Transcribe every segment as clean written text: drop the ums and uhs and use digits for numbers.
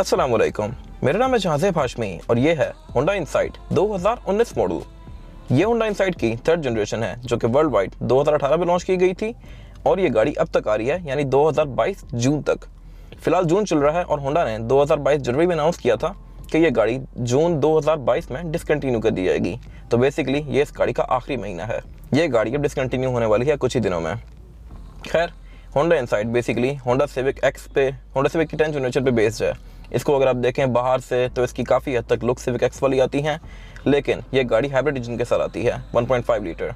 अस्सलाम वालेकुम, मेरा नाम है जहाज़ेब हाशमी और ये है होंडा इनसाइट 2019 मॉडल। ये होंडा इनसाइट की थर्ड जनरेशन है जो कि वर्ल्ड वाइड 2018 में लॉन्च की गई थी और ये गाड़ी अब तक आ रही है, यानी 2022 जून तक। फिलहाल जून चल रहा है और होंडा ने 2022 जनवरी में अनाउंस किया था कि ये गाड़ी जून 2022 में डिसकंटिन्यू कर दी जाएगी। तो बेसिकली ये इस गाड़ी का आखिरी महीना है। ये गाड़ी अब डिसकंटिन्यू होने वाली है कुछ ही दिनों में। खैर, Honda insight basically Honda civic X पे, होंडा सिविक की 10th जनरेशन पे बेस्ड है। इसको अगर आप देखें बाहर से तो इसकी काफ़ी हद तक लुक सिविक एक्स वाली आती हैं, लेकिन ये गाड़ी हाइब्रिड इंजन के साथ आती है 1.5 लीटर।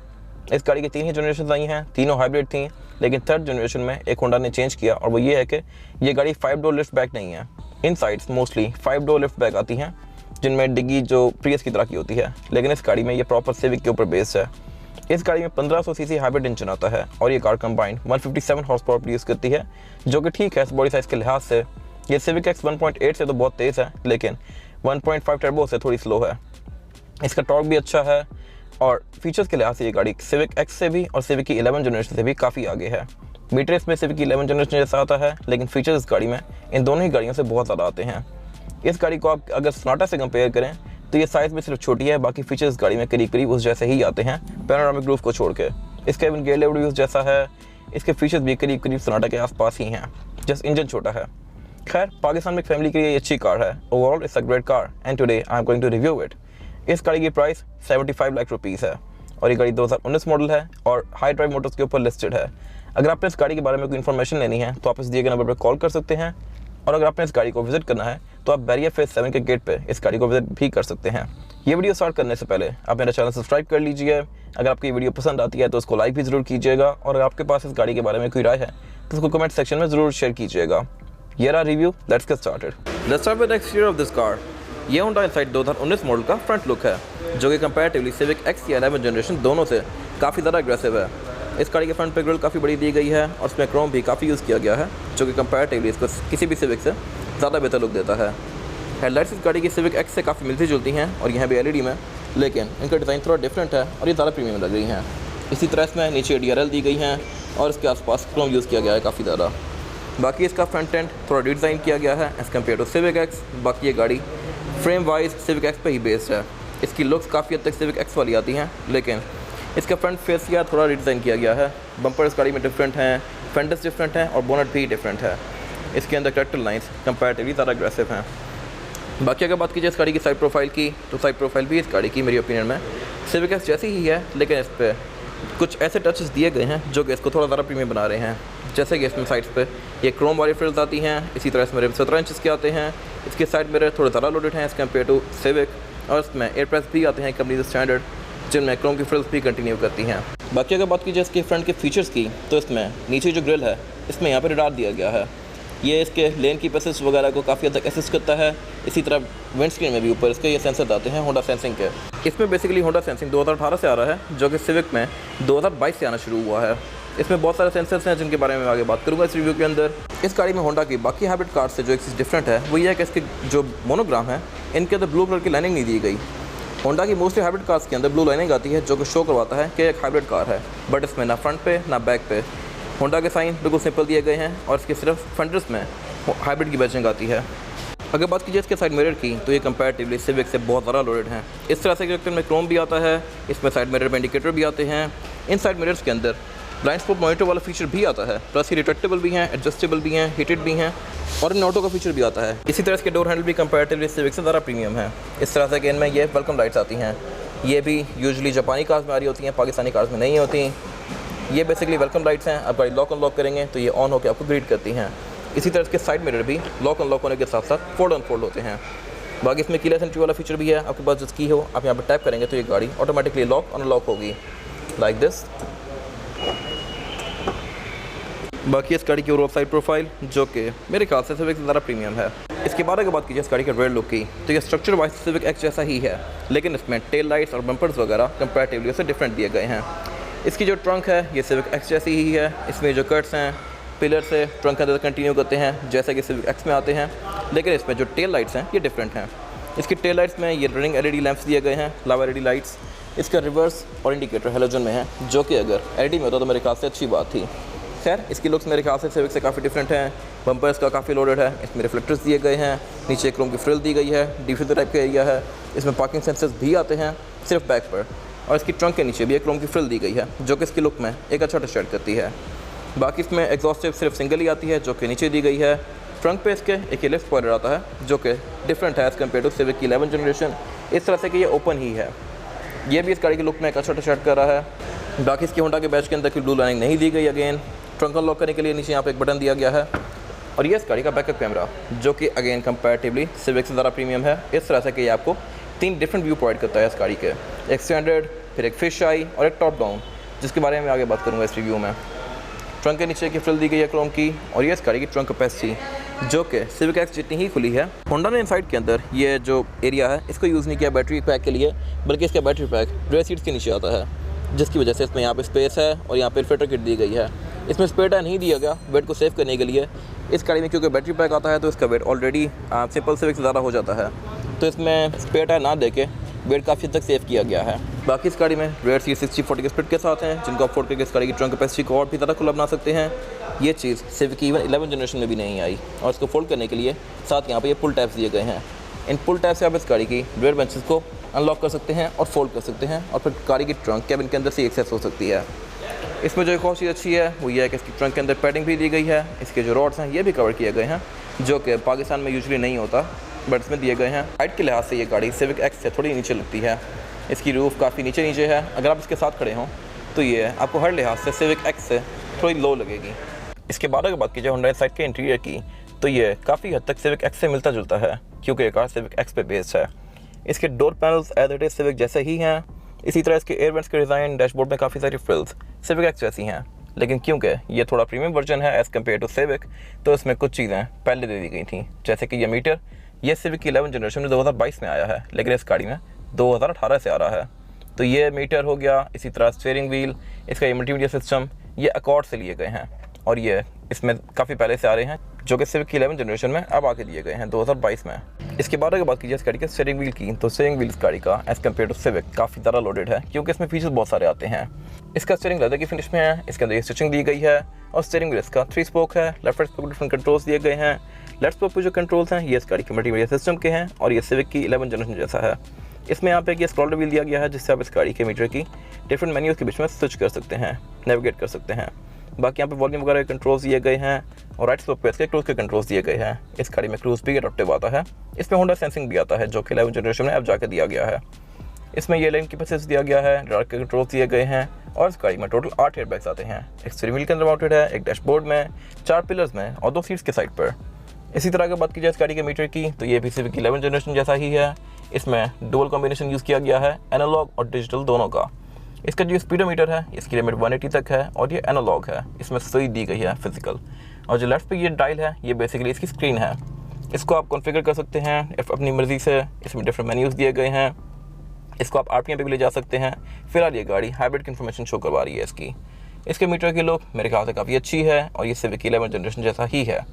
इस गाड़ी की 3 ही जनरेशन आई हैं, तीनों हाइब्रिड थी, लेकिन थर्ड जनरेशन में एक होंडा ने चेंज किया और वो ये है कि ये गाड़ी 5 डोर लिफ्ट बैक नहीं है। Insights mostly 5 door lift back आती हैं जिनमें डिग्गी जो प्रियस की तरह की होती है, लेकिन इस गाड़ी में ये प्रॉपर सिविक के ऊपर बेस्ड है। इस गाड़ी में 1500 सीसी हाइब्रिड इंजन आता है और ये car combined 157 horse power produce करती है, जो कि ठीक है बॉडी साइज़ के लिहाज से। ये सिविक एक्स 1.8 से तो बहुत तेज़ है, लेकिन 1.5 टर्बो से थोड़ी स्लो है। इसका टॉर्क भी अच्छा है और फीचर्स के लिहाज से ये गाड़ी सिविक एक्स से भी और सिविक की 11 जनरेशन से भी काफ़ी आगे है। मीटर इसमें सिविक की 11 जनरेशन जैसा आता है, लेकिन फीचर्स इस गाड़ी में इन दोनों ही गाड़ियों से बहुत ज़्यादा आते हैं। इस गाड़ी को आप अगर सोनाटा से कंपेयर करें तो ये साइज़ में सिर्फ छोटी है, बाकी फीचर्स गाड़ी में करीब करीब उस जैसे ही आते हैं पैनोरामिक रूफ को छोड़ के। इसका इवन गेयर लेवल भी उस जैसा है, इसके फीचर्स भी करीब करीब सोनाटा के आसपास ही हैं, जस्ट इंजन छोटा है। खैर, पाकिस्तान में एक फैमिली के लिए अच्छी कार है। Overall it's a great car and today I am going to review it. इस गाड़ी की प्राइस 75 लाख रुपीज़ है और ये गाड़ी 2019 मॉडल है और हाई ड्राइव मोटर्स के ऊपर लिस्टेड है। अगर आपने इस गाड़ी के बारे में कोई इन्फॉर्मेशन लेनी है तो आप इस दिए गए नंबर पर कॉल कर सकते हैं, और अगर आपने इस गाड़ी को विजिट करना है तो आप बैरियर फेज 7 के गेट पे इस गाड़ी को विजिट भी कर सकते हैं। ये वीडियो स्टार्ट करने से पहले आप मेरा चैनल सब्सक्राइब कर लीजिए। अगर आपको ये वीडियो पसंद आती है तो उसको लाइक भी ज़रूर कीजिएगा, और अगर आपके पास इस गाड़ी के बारे में कोई राय है तो उसको कमेंट सेक्शन में ज़रूर शेयर कीजिएगा। ये रहा review, let's get started. Let's start with the exterior of this car. ये होंडा इनसाइट 2019 मॉडल का फ्रंट लुक है, जो कि कंपैरेटिवली सिविक एक्स या 11 जनरेशन दोनों से काफ़ी ज़्यादा एग्रेसिव है। इस गाड़ी के फ्रंट पे ग्रिल काफ़ी बड़ी दी गई है और उसमें क्रोम भी काफ़ी यूज़ किया गया है, जो कि कंपैरेटिवली इसको किसी भी सिविक से ज़्यादा बेहतर लुक देता है। हेडलाइट्स इस गाड़ी की सिविक एक्स से काफ़ी मिलती जुलती हैं और यहाँ भी एलईडी में, लेकिन इनका डिज़ाइन थोड़ा डिफरेंट है और ये ज़्यादा प्रीमियम लग रही हैं। इसी तरह इसमें नीचे DRL दी गई हैं और इसके आसपास क्रोम यूज़ किया गया है काफ़ी ज़्यादा। बाकी इसका फ्रंट एंड थोड़ा डिज़ाइन किया गया है as compare to Civic X. बाकी ये गाड़ी फ्रेम वाइज सिविक एक्स पे ही बेस्ड है। इसकी लुक्स काफ़ी हद तक सिविक एक्स वाली आती हैं, लेकिन इसका फ्रंट फेस या थोड़ा रिडिज़ाइन किया गया है। बम्पर इस गाड़ी में डिफरेंट हैं, फेंडर्स डिफरेंट हैं और बोनट भी डिफरेंट है। इसके अंदर कैरेक्टर लाइन्स कंपैरेटिवली ज़्यादा अग्रेसिव हैं। बाकी अगर बात कीजिए इस गाड़ी की साइड प्रोफाइल की, तो साइड प्रोफाइल भी इस गाड़ी की मेरी ओपिनियन में सिविक एक्स जैसी ही है, लेकिन इस पर कुछ ऐसे टचेस दिए गए हैं जो कि इसको थोड़ा ज़्यादा प्रीमियम बना रहे हैं। जैसे कि इसमें साइड्स पे ये क्रोम वाली फ्रिल्स आती हैं, इसी तरह इसमें 17 इंचेस के आते हैं। इसके साइड मिरर थोड़े ज़्यादा लोडेड हैं एज़ कम्पेयर टू सिविक, और इसमें एयर प्रेस भी आते हैं कंपनी स्टैंडर्ड, जिनमें क्रोम की फ्रिल्स भी कंटिन्यू करती हैं। बाकी अगर बात कीजिए इसके फ्रंट के फीचर्स की, तो इसमें नीचे जो ग्रिल है इसमें यहाँ पर रडार दिया गया है। ये इसके लेन की असिस्ट वगैरह को काफ़ी हद तक असिस्ट करता है। इसी तरह विंड स्क्रीन में भी ऊपर इसके ये सेंसर आते हैं होंडा सेंसिंग के। इसमें बेसिकली होंडा सेंसिंग 2018 से आ रहा है, जो कि सिविक में 2022 से आना शुरू हुआ है। इसमें बहुत सारे सेंसर्स हैं जिनके बारे में मैं आगे बात करूँगा इस रिव्यू के अंदर। इस गाड़ी में होंडा की बाकी हाइब्रिड कार से जो एक चीज़ डिफरेंट है वो ये है कि इसके जो मोनोग्राम है इनके अंदर ब्लू कलर की लाइनिंग नहीं दी गई। होंडा की मोस्टली हाइब्रिड कार्स के अंदर ब्लू लाइनिंग आती है, जो कि शो करवाता है कि एक हाइब्रिड कार है, बट इसमें ना फ्रंट पे ना बैक पे होंडा के साइन बिल्कुल सिंपल दिए गए हैं और इसके सिर्फ फेंडर्स में हाइब्रिड की बैचिंग आती है। अगर बात कीजिए इसके साइड मिरर की, तो ये कंपैरेटिवली सिविक से बहुत ज़्यादा लोडेड हैं। इस तरह से कैरेक्टर में क्रोम भी आता है, इसमें साइड मिरर में इंडिकेटर भी आते हैं। इन साइड मिरर्स के अंदर ब्लाइंड स्पॉट मॉनिटर वाला फीचर भी आता है, प्लस ये रिट्रैक्टेबल भी हैं, एडजस्टेबल भी हैं, हीटेड भी हैं और इन ऑटो का फीचर भी आता है। इसी तरह इसके डोर हैंडल भी कंपैरेटिवली सिविक से ज़्यादा प्रीमियम है। इस तरह से कि इनमें ये वेलकम लाइट्स आती हैं, ये भी यूजुअली जापानी कार्स में आ रही होती हैं, पाकिस्तानी कार्स में नहीं होती। ये बेसिकली वेलकम लाइट्स हैं, आप गाड़ी लॉक अनलॉक करेंगे तो ये ऑन होकर आपको ग्रीट करती हैं। इसी तरह इसके साइड मिरर भी लॉक अनलॉक होने के साथ साथ फोल्ड अनफोल्ड होते हैं। बाकी इसमें कीलेस एंट्री वाला फीचर भी है, आपके पास जिस की हो आप यहाँ पर टैप करेंगे तो ये गाड़ी ऑटोमेटिकली लॉक अनलॉक होगी लाइक दिस। बाकी इस गाड़ी की ओवरऑल साइड प्रोफाइल, जो कि मेरे ख्याल से सिविक से ज़्यादा प्रीमियम है। इसके बाद अगर बात कीजिए इस गाड़ी के रेयर लुक की, तो ये स्ट्रक्चर वाइज सिविक एक्स जैसा ही है, लेकिन इसमें टेल लाइट्स और बम्पर्स वगैरह कंपैरेटिवली उससे डिफरेंट दिए गए हैं। इसकी जो ट्रंक है ये सिविक एक्स जैसी ही है। इसमें जो कट्स हैं पिलर से ट्रंक के अंदर कंटिन्यू करते हैं जैसे कि सिविक एक्स में आते हैं, लेकिन इसमें जो टेल लाइट्स हैं ये डिफरेंट हैं। इसकी टेल लाइट्स में ये रनिंग LED लैंप्स दिए गए हैं, लावा LED लाइट्स। इसका रिवर्स और इंडिकेटर हेलोजन में है, जो कि अगर LED में होता तो मेरे ख्याल से अच्छी बात थी। खैर इसकी लुक्स मेरे ख्याल से सिविक से काफ़ी डिफरेंट हैं। बम्पर इसका काफ़ी लोडेड है, इसमें रिफ्लेक्टर्स दिए गए हैं, नीचे क्रोम की फ्रिल दी गई है, डिफ्यूजर टाइप का एरिया है, इसमें पार्किंग सेंसर्स भी आते हैं सिर्फ बैक पर, और इसकी ट्रंक के नीचे भी एक क्रोम की फ्रिल दी गई है जो कि इसकी लुक में एक अच्छा टच ऐड करती है। बाकी इसमें एग्जॉस्ट टेप सिर्फ सिंगल ही आती है जो कि नीचे दी गई है। ट्रंक पे इसके एक लिफ्ट स्पॉइलर आता है जो कि डिफरेंट है एज़ कम्पेयर टू सिविक की 11 जनरेशन, इस तरह से कि ये ओपन ही है। ये भी इस गाड़ी की लुक में एक अच्छा टच ऐड कर रहा है। बाकी इसकी होंडा के बैच के अंदर कोई ब्लू लाइनिंग नहीं दी गई। अगेन ट्रंक अनलॉक करने के लिए नीचे यहाँ पे एक बटन दिया गया है, और ये इस गाड़ी का बैकअप कैमरा जो कि अगेन कंपैरेटिवली सिविक से ज़्यादा प्रीमियम है, इस तरह से कि ये आपको 3 डिफरेंट व्यू प्रोवाइड करता है इस गाड़ी के, एक स्टैंडर्ड, फिर एक फिश आई और एक टॉप डाउन, जिसके बारे में आगे बात करूँगा इस रिव्यू में। ट्रंक के नीचे की फ्रिल दी गई है क्रोम की, और ये इस गाड़ी की ट्रंक कैपेसिटी जो कि सिविक एक्स जितनी ही खुली है। होंडा ने इनसाइड के अंदर ये जो एरिया है इसको यूज़ नहीं किया बैटरी पैक के लिए, बल्कि इसका बैटरी पैक रेयर सीट्स के नीचे आता है, जिसकी वजह से इसमें यहाँ पे स्पेस है और यहाँ पे फिल्टर किट दी गई है। इसमें स्पेयर टायर नहीं दिया गया वेट को सेव करने के लिए। इस गाड़ी में क्योंकि बैटरी पैक आता है तो इसका वेट ऑलरेडी सिंपल सिविक से ज़्यादा हो जाता है, तो इसमें स्पेयर टायर ना देके वेट काफ़ी हद तक सेव किया गया है। बाकी इस गाड़ी में रेयर सीट 60/40 के स्प्लिट के साथ हैं, जिनको आप फोल्ड करके इस गाड़ी की ट्रंक कैपेसिटी को और भी ज़्यादा खुला बना सकते हैं। ये चीज़ सिविक की इवन 11 जनरेशन में भी नहीं आई, और इसको फोल्ड करने के लिए साथ यहाँ पे ये पुल टैब्स दिए गए हैं। इन पुल टैब से आप इस गाड़ी की रेयर बेंचेस को अनलॉक कर सकते हैं और फोल्ड कर सकते हैं, और फिर गाड़ी की ट्रंक कैबिन के अंदर से एक्सेस हो सकती है। इसमें जो एक और चीज़ अच्छी है वो ये है कि इसकी ट्रंक के अंदर पैडिंग भी दी गई है। इसके जो रॉड्स हैं ये भी कवर किए गए हैं, जो कि पाकिस्तान में यूजुअली नहीं होता, बट इसमें दिए गए हैं। हाइट के लिहाज से ये गाड़ी सिविक एक्स से थोड़ी नीचे लगती है, इसकी रूफ काफ़ी नीचे है। अगर आप इसके साथ खड़े हों तो ये आपको हर लिहाज से सिविक एक्स से थोड़ी लो लगेगी। इसके बाद अगर बात की जाए होंडा साइड के इंटीरियर की, तो ये काफ़ी हद तक सिविक एक्स से मिलता जुलता है, क्योंकि ये कार सिविक एक्स पे बेस्ड है। इसके door panels as it is Civic जैसे ही हैं। इसी तरह इसके एयर वेंट्स के डिज़ाइन, डैशबोर्ड में काफ़ी सारी फ्रिल्स सिविक एक्स जैसी हैं, लेकिन क्योंकि ये थोड़ा प्रीमियम वर्जन है एज़ कम्पेयर टू सिविक, तो इसमें कुछ चीज़ें पहले दे दी गई थी, जैसे कि ये मीटर, ये सिविक की 11 जनरेशन में 2022 में आया है, लेकिन इस गाड़ी में 2018 से आ रहा है। तो ये मीटर हो गया। इसी तरह स्टीयरिंग व्हील, इसका ये मल्टीमीडिया सिस्टम, ये अकॉर्ड से लिए गए हैं, और ये इसमें काफ़ी पहले से आ रहे हैं, जो कि सिविक की 11 जनरेशन में अब आके दिए गए हैं 2022 में। इसके बाद अगर बात कीजिए इस गाड़ी के स्टीयरिंग व्हील की, तो स्टीयरिंग व्हील इस गाड़ी का एज़ कम्पेयर टू सिविक काफ़ी ज़्यादा लोडेड है, क्योंकि इसमें फीचर्स बहुत सारे आते हैं। इसका स्टीयरिंग लेदर की फिनिश में है, इसके अंदर ये स्टिचिंग दी गई है, और स्टीयरिंग व्हील इसका 3 स्पोक है। Left right spoke different controls दिए गए हैं। लेफ्ट स्पोक पर जो कंट्रोल्स हैं ये इस गाड़ी के मल्टीमीडिया सिस्टम के हैं, और ये सिविक की 11 जनरेशन जैसा है। इसमें यहाँ पे एक स्क्रॉलर व्हील दिया गया है, जिससे आप इस गाड़ी के मीटर की डिफरेंट मेन्यूज़ के बीच में स्विच कर सकते हैं, नेविगेट कर सकते हैं। बाकी यहाँ पे वॉल्यूम वगैरह के कंट्रोल्स दिए गए हैं, और राइट स्पोक पे इसके क्रूज़ के कंट्रोल्स दिए गए हैं। इस गाड़ी में क्रूज़ भी एडॉप्टिव आता है। इसमें होंडा सेंसिंग भी आता है, जो कि 11 जनरेशन में अब जाके दिया गया है। इसमें ये लेन की पैसेज दिया गया है, ड्राइव के कंट्रोल्स दिए गए हैं, और इस गाड़ी में टोटल 8 एयर बैग्स आते हैं। एक स्टीयरिंग व्हील के अंदर माउंटेड है, एक डैशबोर्ड में, 4 पिलर्स में, और 2 सीट्स के साइड पर। इसी तरह अगर बात की जाए इस गाड़ी के मीटर की, तो ये भी सिविक की 11 जनरेशन जैसा ही है। इसमें डुअल कॉम्बिनेशन यूज़ किया गया है, एनालॉग और डिजिटल दोनों का। इसका जो स्पीडोमीटर है इसकी लिमिट 180 तक है, और ये एनालॉग है, इसमें सुई दी गई है फिजिकल। और जो लेफ्ट पे ये डायल है ये बेसिकली इसकी स्क्रीन है। इसको आप कॉन्फ़िगर कर सकते हैं अपनी मर्ज़ी से। इसमें डिफरेंट मेन्यूज़ दिए गए हैं। इसको आप RPM पे भी ले जा सकते हैं। फिलहाल ये गाड़ी हाइब्रिड की इन्फॉर्मेशन शो करवा रही है इसकी। इसके मीटर की लुक मेरे ख्याल से काफ़ी अच्छी है, और ये सिविक की 11 जनरेशन जैसा ही है।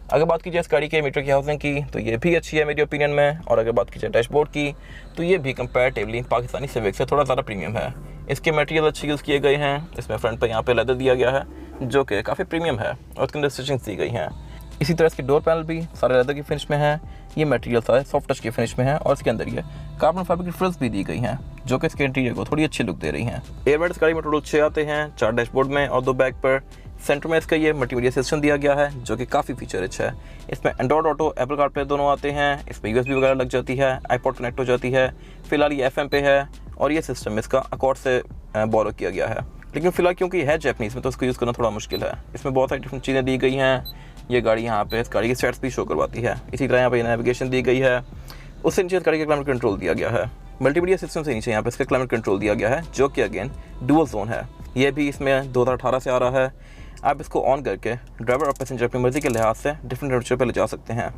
अगर बात की जाए इस गाड़ी के मीटर की हाउसिंग की, तो ये भी अच्छी है मेरी ओपिनियन में। और अगर बात की जाए डैशबोर्ड की, तो ये भी कंपैरेटिवली पाकिस्तानी सिविक से थोड़ा ज़्यादा प्रीमियम है। इसके मटेरियल अच्छे यूज़ किए गए हैं। इसमें फ्रंट पर यहाँ पे लेदर दिया गया है, जो कि काफ़ी प्रीमियम है, और उसके अंदर स्टिचिंग्स दी गई हैं। इसी तरह इसके डोर पैनल भी सारे लेदर की फिनिश में है। ये मटेरियल सारे सॉफ्ट टच की फिनिश में है, और इसके अंदर ये कार्बन फाइबर की फ्रिल्स भी दी गई हैं, जो कि इसके इंटीरियर को थोड़ी अच्छी लुक दे रही हैं। एयरबैग्स गाड़ी में टोटल 6 आते हैं, 4 डैशबोर्ड में और 2 बैक पर। सेंटर में इसका ये मल्टीमीडिया सिस्टम दिया गया है, जो कि काफ़ी फीचर रिच है। इसमें एंड्रॉयड ऑटो, एप्पल कारप्ले दोनों आते हैं। इसमें USB वगैरह लग जाती है, आईपॉड कनेक्ट हो जाती है। फिलहाल ये FM पे है, और ये सिस्टम इसका अकॉर्ड से बोरो किया गया है, लेकिन फिलहाल क्योंकि है जैपनीज़ में तो उसको यूज़ करना थोड़ा मुश्किल है। इसमें बहुत सारी डिफरेंट चीज़ें दी गई हैं। ये गाड़ी यहाँ पे इस गाड़ी की स्टैट्स भी शो करवाती है। इसी तरह यहाँ पे नेविगेशन दी गई है। उससे नीचे इस गाड़ी का क्लाइमेट कंट्रोल दिया गया है। मल्टीमीडिया सिस्टम से नीचे यहाँ पे इसका क्लाइमेट कंट्रोल दिया गया है, जो कि अगेन डुअल जोन है। ये भी इसमें 2018 से आ रहा है। आप इसको ऑन करके ड्राइवर और पैसेंजर अपनी मर्जी के लिहाज से डिफरेंट टेम्परेचर पर ले जा सकते हैं।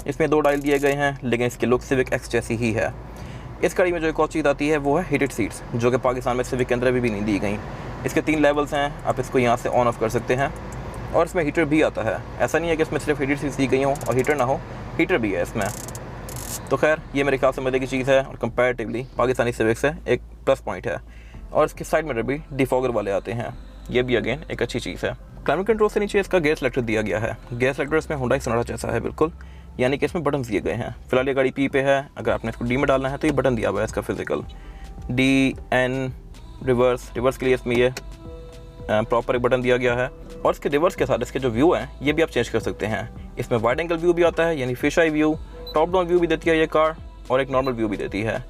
इसमें 2 डायल दिए गए हैं, लेकिन इसकी लुक सिविक एक्स जैसी ही है। इस गाड़ी में जो एक और चीज़ आती है वो है हीटेड सीट्स, जो कि पाकिस्तान में सिविक के अंदर भी नहीं दी गई। इसके 3 लेवल्स हैं, आप इसको यहाँ से ऑन ऑफ कर सकते हैं, और इसमें हीटर भी आता है। ऐसा नहीं है कि इसमें सिर्फ हीटेड सीट्स दी गई हों और हीटर ना हो, हीटर भी है इसमें। तो खैर ये मेरे ख्याल से मज़े की चीज़ है, और कंपैरेटिवली पाकिस्तानी सिविक से एक प्लस पॉइंट है। और इसके साइड मिरर भी डिफॉगर वाले आते हैं, ये भी अगेन एक अच्छी चीज़ है। क्लाइमेट कंट्रोल से नीचे इसका गेयर सेलेक्टर दिया गया है। गेयर सेलेक्टर इसमें Hyundai सोनाटा जैसा है बिल्कुल, यानी कि इसमें बटन दिए गए हैं। फिलहाल ये गाड़ी पी पे है, अगर आपने इसको डी में डालना है तो ये बटन दिया हुआ है इसका फिजिकल, डी एन रिवर्स के लिए इसमें ये प्रॉपर एक बटन दिया गया है। और इसके रिवर्स के साथ इसके जो व्यू हैं ये भी आप चेंज कर सकते हैं। इसमें वाइड एंगल व्यू भी आता है, यानी fish eye view, top down view भी देती है ये कार, और एक नॉर्मल व्यू भी देती है।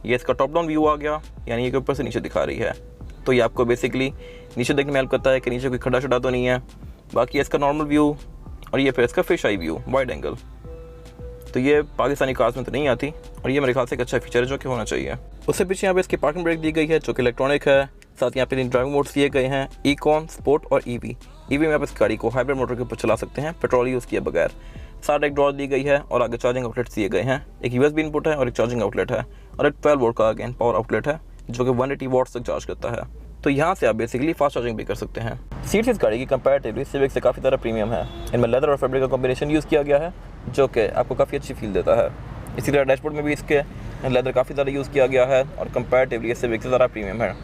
ये इसका टॉप डाउन व्यू आ गया, यानी ये ऊपर से नीचे दिखा रही है, तो ये आपको बेसिकली नीचे देखने में हेल्प करता है कि नीचे कोई खड्डा शड्डा तो नहीं है। बाकी इसका नॉर्मल व्यू और ये फिर इसका fish eye view wide angle, तो ये पाकिस्तानी कार्स में तो नहीं आती, और ये मेरे ख्याल से एक अच्छा फीचर है जो कि होना चाहिए। उससे पीछे यहाँ पे इसकी पार्किंग ब्रेक दी गई है जो कि इलेक्ट्रॉनिक है। साथ यहाँ पे 3 ड्राइविंग मोड्स दिए गए हैं, इकॉन, स्पोर्ट और ईवी। ईवी में आप इस गाड़ी को हाइब्रिड मोटर के ऊपर चला सकते हैं, पेट्रोल यूज़ किए बगैर। साथ एक ड्रॉर दी गई है और आगे चार्जिंग आउटलेट्स दिए गए हैं। एक USB इनपुट है और एक चार्जिंग आउटलेट है, और एक 12 वोल्ट का अगेन पावर आउटलेट है जो कि 180 वॉट्स तक चार्ज करता है। तो यहाँ से आप बेसिकली फास्ट चार्जिंग भी कर सकते हैं। सीट्स इस गाड़ी की कंपैरेटिवली सिविक से काफ़ी ज़्यादा प्रीमियम है। इनमें लेदर और फैब्रिक का कॉम्बिनेशन यूज़ किया गया है जो कि आपको काफ़ी अच्छी फील देता है। इसी तरह डैशबोर्ड में भी इसके लेदर काफ़ी ज़्यादा यूज़ किया गया है और कंपैरेटिवली सिविक से ज़्यादा प्रीमियम है।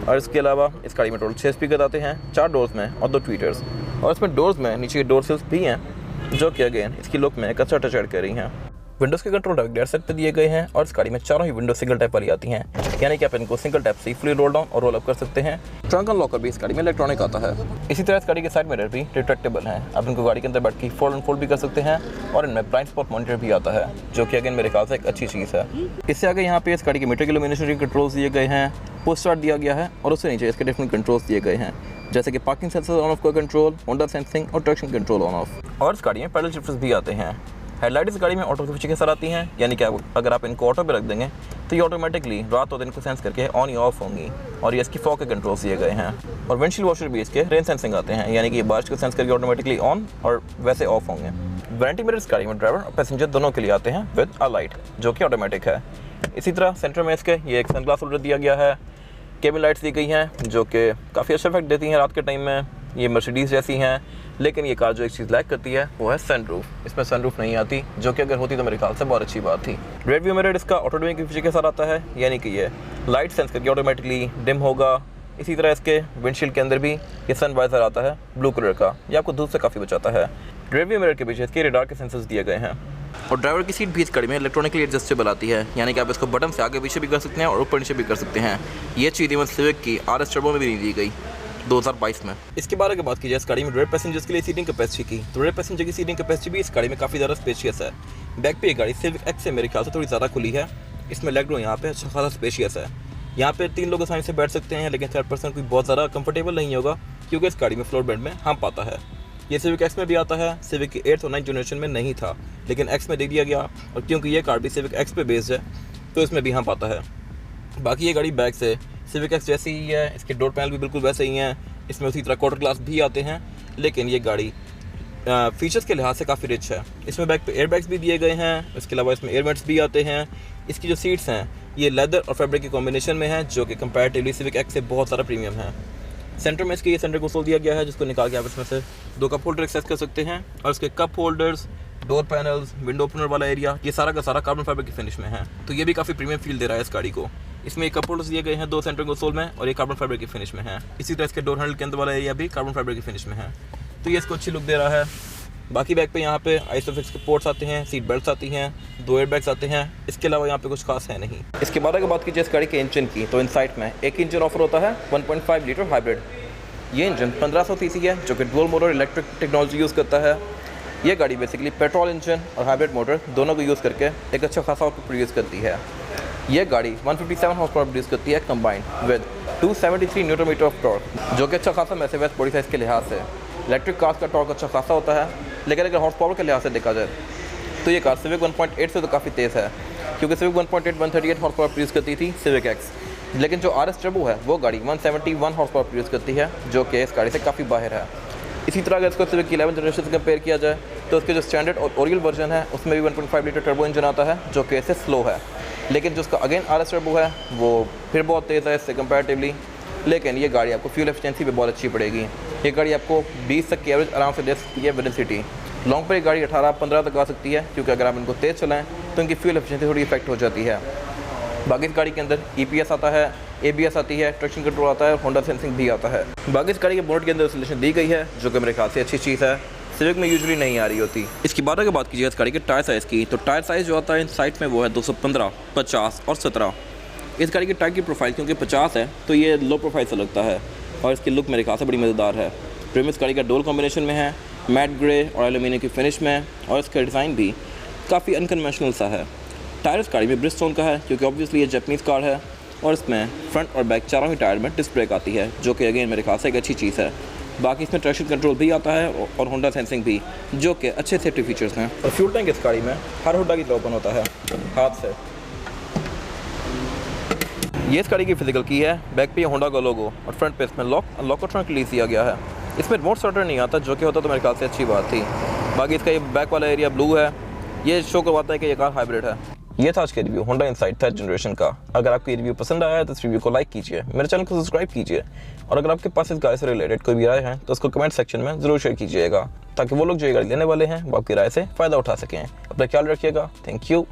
और इसके अलावा इस गाड़ी में टोटल 6 स्पीकर आते हैं, 4 डोर्स में और 2 ट्वीटर्स, और इसमें डोर्स में नीचे के डोर सील्स भी हैं जो कि अगेन इसकी लुक में एक अच्छा टच ऐड कर रही हैं। विंडोज़ के कंट्रोल डायरेक्ट डेड सेट पे दिए गए हैं, और इस गाड़ी में चारों ही विंडो सिंगल टैप वाली आती हैं, यानी कि आप इनको सिंगल टैप से फुली रोल डाउन और रोल अप कर सकते हैं। ट्रंक अनलॉकर भी इस गाड़ी में इलेक्ट्रॉनिक आता है। इसी तरह इस गाड़ी के साइड मिरर भी रिट्रैक्टेबल हैं, आप इनको गाड़ी के अंदर बैठ के फोल्ड एंड फोल्ड भी कर सकते हैं, और इनमें ब्लाइंड स्पॉट मॉनिटर भी आता है जो कि अगेन मेरे ख्याल से एक अच्छी चीज़ है। इससे आगे यहाँ पे इस गाड़ी के मीटर के इल्यूमिनेशन कंट्रोल्स दिए गए हैं, पुश स्टार्ट दिया गया है, और उससे नीचे इसके डिफरेंट कंट्रोल्स दिए गए हैं जैसे कि पार्किंग सेंसर ऑन ऑफ का कंट्रोल, होंडा सेंसिंग और ट्रैक्शन कंट्रोल ऑन ऑफ। और इस गाड़ी में पैडल शिफ्टर्स भी आते हैं। हेडलाइट इस गाड़ी में ऑटो के पीछे के साथ आती हैं, यानी कि अगर आप इनको ऑटो पे रख देंगे तो ये ऑटोमेटिकली रात और दिन को सेंस करके ऑन या ऑफ होंगी, और ये इसकी फॉग के कंट्रोल्स दिए गए हैं। और विंडशील्ड वॉशर भी इसके रेन सेंसिंग आते हैं, यानी कि ये बारिश को सेंस करके ऑटोमेटिकली ऑन और वैसे ऑफ होंगे। वारंटी मिरर इस गाड़ी में ड्राइवर और पैसेंजर दोनों के लिए आते हैं विद अ लाइट जो कि ऑटोमेटिक है। इसी तरह सेंटर में इसके ये एक सनग्लास होल्डर दिया गया है, केबिन लाइट्स दी गई हैं जो कि काफ़ी अच्छा इफेक्ट देती हैं रात के टाइम में। ये मर्सिडीज़ जैसी हैं, लेकिन ये कार जो एक चीज़ लैक करती है वो है सनरूफ। इसमें सनरूफ नहीं आती, जो कि अगर होती तो मेरे ख्याल से बहुत अच्छी बात थी। रेड व्यू मिरर इसका ऑटो डिमिंग के फीचर के साथ आता है, यानी कि ये लाइट सेंस करके ऑटोमेटिकली डिम होगा। इसी तरह इसके विंडशील्ड के अंदर भी ये सन वाइजर आता है ब्लू कलर का, ये आपको धूप से काफ़ी बचाता है। रेड व्यू मिरर के पीछे इसके रेडार के सेंसर्स दिए गए हैं। और ड्राइवर की सीट भी इस गाड़ी में इलेक्ट्रॉनिकली एडजस्टेबल आती है, यानी कि आप इसको बटन से आगे पीछे भी कर सकते हैं और ऊपर नीचे भी कर सकते हैं। ये चीज़ इवन सिविक की RS टर्बो में भी नहीं दी गई 2022 में। इसके बारे में बात की जाए इस गाड़ी में रेयर पैसेंजर्स के लिए सीटिंग कैपेसिटी की, तो रेयर पैसेंजर की सीटिंग कैपेसिटी भी इस गाड़ी में काफ़ी ज़्यादा स्पेशियस है। बैक पे ये गाड़ी सिविक एक्स से मेरे ख्याल से थोड़ी ज़्यादा खुली है। इसमें लेग रूम यहाँ पे अच्छा खासा स्पेशियस है, यहाँ पे 3 लोग आसानी से बैठ सकते हैं, लेकिन 3rd पर्सन कोई बहुत ज़्यादा कंफर्टेबल नहीं होगा क्योंकि इस गाड़ी में फ्लोर बेड में हम पाता है। ये सिविक एक्स में भी आता है, सिविक की 8th और 9th जनरेशन में नहीं था, लेकिन एक्स में दे दिया गया, और क्योंकि ये कार भी सिविक एक्स पे बेस्ड है तो इसमें भी हम पाता है। बाकी ये गाड़ी बैक से सिविक एक्स जैसी ही है, इसके डोर पैनल भी बिल्कुल वैसे ही हैं, इसमें उसी तरह क्वार्टर ग्लास भी आते हैं, लेकिन ये गाड़ी फीचर्स के लिहाज से काफ़ी रिच है। इसमें बैक पे एयरबैग्स भी दिए गए हैं, इसके अलावा इसमें एयरवेंट्स भी आते हैं। इसकी जो सीट्स हैं ये लेदर और फैब्रिक के कॉम्बिनेशन में है, जो कि कंपैरेटिवली सिविक एक्स से बहुत सारा प्रीमियम है। सेंटर में इसके ये सेंटर कंसोल दिया गया है, जिसको निकाल के आप इसमें से 2 कप होल्डर एक्सेस कर सकते हैं, और इसके cup holders, door panels, window opener वाला एरिया, ये सारा का सारा कार्बन फाइबर की फिनिश में है, तो ये भी काफ़ी प्रीमियम फील दे रहा है इस गाड़ी को। इसमें कप होल्डर्स दिए गए हैं 2 सेंटर कंसोल में, और ये कार्बन फाइबर की फिनिश में है। इसी तरह इसके डोर हैंडल के अंदर वाला एरिया भी कार्बन फाइबर की फिनिश में है, तो ये इसको अच्छी लुक दे रहा है। बाकी बैक पे यहाँ पे आइसोफिक्स के पोर्ट्स आते हैं, सीट बेल्ट्स आती हैं, 2 एयरबैग्स आते हैं, इसके अलावा यहाँ पे कुछ खास है नहीं। इसके बाद अगर बात कीजिए इस गाड़ी के इंजन की, तो इनसाइड में एक इंजन ऑफर होता है 1.5 लीटर हाइब्रिड। ये इंजन 1500 सीसी है जो कि dual motor electric technology use करता है। ये गाड़ी बेसिकली पेट्रोल इंजन और हाइब्रिड मोटर दोनों को यूज़ करके एक अच्छा खासा आउटपुट प्रोड्यूस करती है। ये गाड़ी 157 हॉर्स पावर प्रोड्यूस करती है combined with 273 newton meter of torque, जो कि अच्छा खासा मैसिव है बॉडी साइज के लिहाज से। इलेक्ट्रिक कार्स का टॉर्क अच्छा खासा होता है, लेकिन अगर हॉर्स पावर के लिहाज से देखा जाए तो ये कार सिविक 1.8 से तो काफ़ी तेज़ है, क्योंकि सिविक 1.8 138 हॉर्स पावर प्रोड्यूस करती थी सिविक एक्स, लेकिन जो RS टर्बो है वो गाड़ी 171 हॉर्स पावर प्रोड्यूस करती है, जो कि इस गाड़ी से काफ़ी बाहर है। इसी तरह अगर इसको सिविक की 11th जनरेशन से कंपेयर किया जाए तो उसके जो स्टैंडर्ड और ओरिजिनल वर्जन है उसमें भी 1.5 लीटर टर्बो इंजन आता है, जो कि इससे स्लो है, लेकिन जो उसका अगेन RS टर्बो है वो फिर बहुत तेज़ है इससे कंपैरेटिवली, लेकिन ये गाड़ी आपको फ्यूल एफिशिएंसी भी बहुत अच्छी पड़ेगी। ये गाड़ी आपको 20 तक की एवरेज आराम से दे सकती है विद इन सिटी। लॉन्ग पर ये गाड़ी 18-15 तक आ सकती है, क्योंकि अगर आप इनको तेज़ चलाएँ तो इनकी फ्यूल एफिशिएंसी थोड़ी इफेक्ट हो जाती है। बाकी इस गाड़ी के अंदर EPS आता है, ABS आती है, ट्रैक्शन कंट्रोल आता है, होंडा सेंसिंग भी आता है। बाकी इस गाड़ी के बोनट के अंदर इंस्टॉलेशन दी गई है जो कि मेरे ख्याल से अच्छी चीज़ है, सिविक में यूजुअली नहीं आ रही होती। इसकी बाद अगर बात कीजिए इस गाड़ी के टायर साइज़ की, तो टायर साइज़ जो आता है इन साइड में वो है 215, 50 और 17। इस गाड़ी की टायर की प्रोफाइल क्योंकि 50 है तो ये लो प्रोफाइल से लगता है और इसकी लुक मेरे ख्याल से बड़ी मज़ेदार है। ट्रिम इस गाड़ी का डोल कॉम्बिनेशन में है, मैट ग्रे और एल्यूमिनियम की फिनिश में, और इसका डिज़ाइन भी काफ़ी अनकन्वेंशनल सा है। टायर इस गाड़ी में ब्रिजस्टोन का है क्योंकि ऑब्वियसली ये जापानीज़ कार है, और इसमें फ्रंट और बैक चारों ही टायर में डिस्क ब्रेक आती है जो कि अगेन मेरे ख्याल से एक अच्छी चीज़ है। बाकी इसमें ट्रैक्शन कंट्रोल भी आता है और होंडा सेंसिंग भी, जो कि अच्छे सेफ्टी फीचर्स हैं। और फ्यूल टैंक इस गाड़ी में हर होंडा की तरह ओपन होता है हाथ से। ये इस गाड़ी की फिजिकल की है, बैक पे होंडा का लोगो और फ्रंट पे इसमें लॉक अनलॉक और ट्रंक रिलीज दिया गया है। इसमें रिमोट स्टार्टर नहीं आता, जो कि होता तो मेरे ख्याल से अच्छी बात थी। बाकी इसका ये बैक वाला एरिया ब्लू है, ये शो करवाता है कि ये कार हाइब्रिड है। ये था आज का review Honda insight 3rd generation का। अगर आपको ये रिव्यू पसंद आया है तो इस रिव्यू को लाइक कीजिए, मेरे चैनल को सब्सक्राइब कीजिए, और अगर आपके पास इस गाड़ी से रिलेटेड कोई भी राय है तो उसको कमेंट सेक्शन में ज़रूर शेयर कीजिएगा, ताकि वो लोग जो ये गाड़ी लेने वाले हैं वो आपकी राय से फ़ायदा उठा सकें। अपना ख्याल रखिएगा। Thank you.